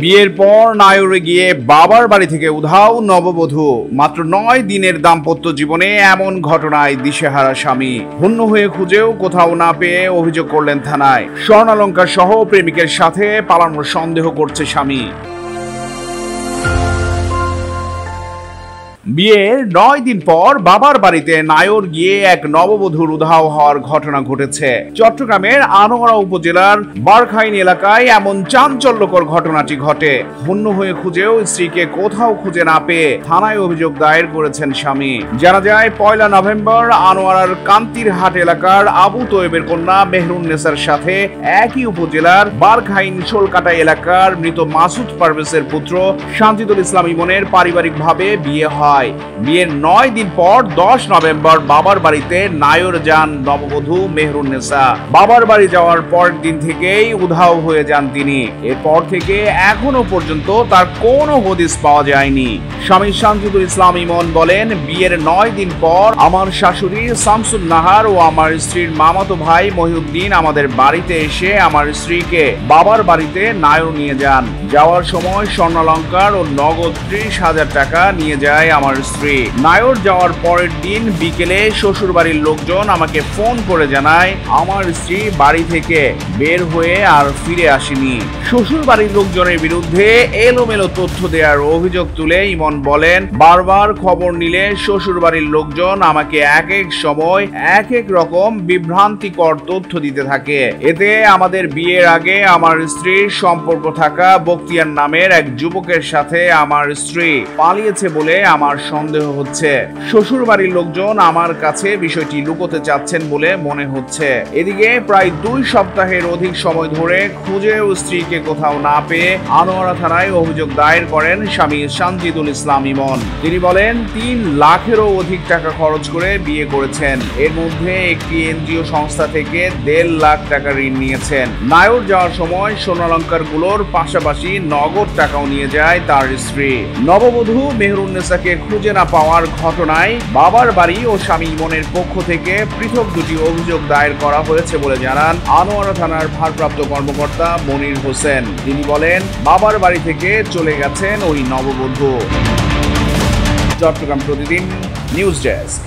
বিয়ের পর নায়রে গিয়ে বাবার বাড়ি থেকে উধাও নববধূ। মাত্র 9 দিনের দাম্পত্য জীবনে এমন ঘটনায় দিশেহারা স্বামী। হন্য হয়ে খুঁজেও কোথাও না পেয়ে অভিযোগ করলেন থানায়। স্বর্ণালংকার সহ প্রেমিকের সাথে পালানোর সন্দেহ করছে স্বামী। বিয়ের 9 দিন পর বাবার বাড়িতে নায়র গিয়ে এক নববধূর উধাও হওয়ার ঘটনা ঘটেছে। চট্টগ্রামের আনোয়ারা উপজেলার বারখাইন এলাকায় এমন চাঞ্চল্যকর ঘটনাটি ঘটে। হন্য হয়ে খুঁজেও স্ত্রীকে কোথাও খুঁজে না পেয়ে থানায় অভিযোগ দায়ের করেছেন স্বামী। জানা যায় 1 নভেম্বর আনোয়ারার কান্তিরহাট এলাকার আবু তোয়েবের কন্যা মেহরুন্নেসার সাথে একই উপজেলার বারখাইন শোলকাটা এলাকার মৃত মাসুদ পারভেজের পুত্র শান্তিদুল ইসলাম ইমনের পারিবারিকভাবে বিয়ে হয়। বিয়ের 9 দিন পর 10 নভেম্বর বাবার বাড়িতে নায়র যান নববধূ মেহরুন্নেসা। বাবার বাড়ি যাওয়ার পরের দিন থেকেই উধাও হয়ে যান তিনি। এরপর থেকে এখনো পর্যন্ত তার কোনো হদিস পাওয়া যায়নি। স্বামী শান্তিদুল ইসলাম ইমন বলেন, বিয়ের 9 দিন পর আমার শাশুড়ি শামসুন নাহার ও আমার স্ত্রীর মামাতো ভাই মহিউদ্দিন আমাদের বাড়িতে এসে আমার স্ত্রীকে বাবার বাড়িতে নায়র নিয়ে যান। যাওয়ার সময় স্বর্ণালংকার ও নগদ 30,000 টাকা নিয়ে যায় আমার স্ত্রী। নায়র যাওয়ার পরের দিন বিকেলে শ্বশুর বাড়ির লোকজন আমাকে ফোন করে জানায় আমার স্ত্রী বাড়ি থেকে বের হয়ে আর ফিরে আসেনি। শ্বশুর বাড়ির লোকজনের বিরুদ্ধে এলোমেলো তথ্য দেওয়ার অভিযোগ তুলে ইমন বলেন, বারবার খবর নিলে শ্বশুর বাড়ির লোকজন আমাকে এক এক সময় এক এক রকম বিভ্রান্তিকর তথ্য দিতে থাকে। এতে আমাদের বিয়ের আগে আমার স্ত্রীর সম্পর্ক থাকা বক্তিয়ার নামের এক যুবকের সাথে আমার স্ত্রী পালিয়েছে বলে আমার সন্দেহ হচ্ছে। শ্বশুর বাড়ির লোকজন আমার কাছে বিষয়টি লুকোতে চাচ্ছেন বলে মনে হচ্ছে। এদিকে প্রায় 2 সপ্তাহের অধিক সময় ধরে খুঁজেও স্ত্রীকে কোথাও না পেয়ে আনোয়ারা থানায় অভিযোগ দায়ের করেন স্বামী শান্তিদুল ইসলাম ইমন। তিনি বলেন, 3 লাখেরও অধিক টাকা খরচ করে বিয়ে করেছেন। এর মধ্যে একটি এনজিও সংস্থা থেকে 1.5 লাখ টাকা ঋণ নিয়েছেন। নায়র যাওয়ার সময় স্বর্ণালংকার গুলোর পাশাপাশি নগদ টাকাও নিয়ে যায় তার স্ত্রী। নববধূ মেহরুন্নেসাকে খুঁজে না পাওয়ার ঘটনায় বাবার বাড়ি ও স্বামী ইমনের পক্ষ থেকে পৃথক 2টি অভিযোগ দায়ের করা হয়েছে বলে জানান আনোয়ারা থানার ভারপ্রাপ্ত কর্মকর্তা মনির হোসেন। তিনি বলেন, বাবার বাড়ি থেকে চলে গেছেন ওই নববধূ। চট্টগ্রাম প্রতিদিন নিউজ ডেস্ক।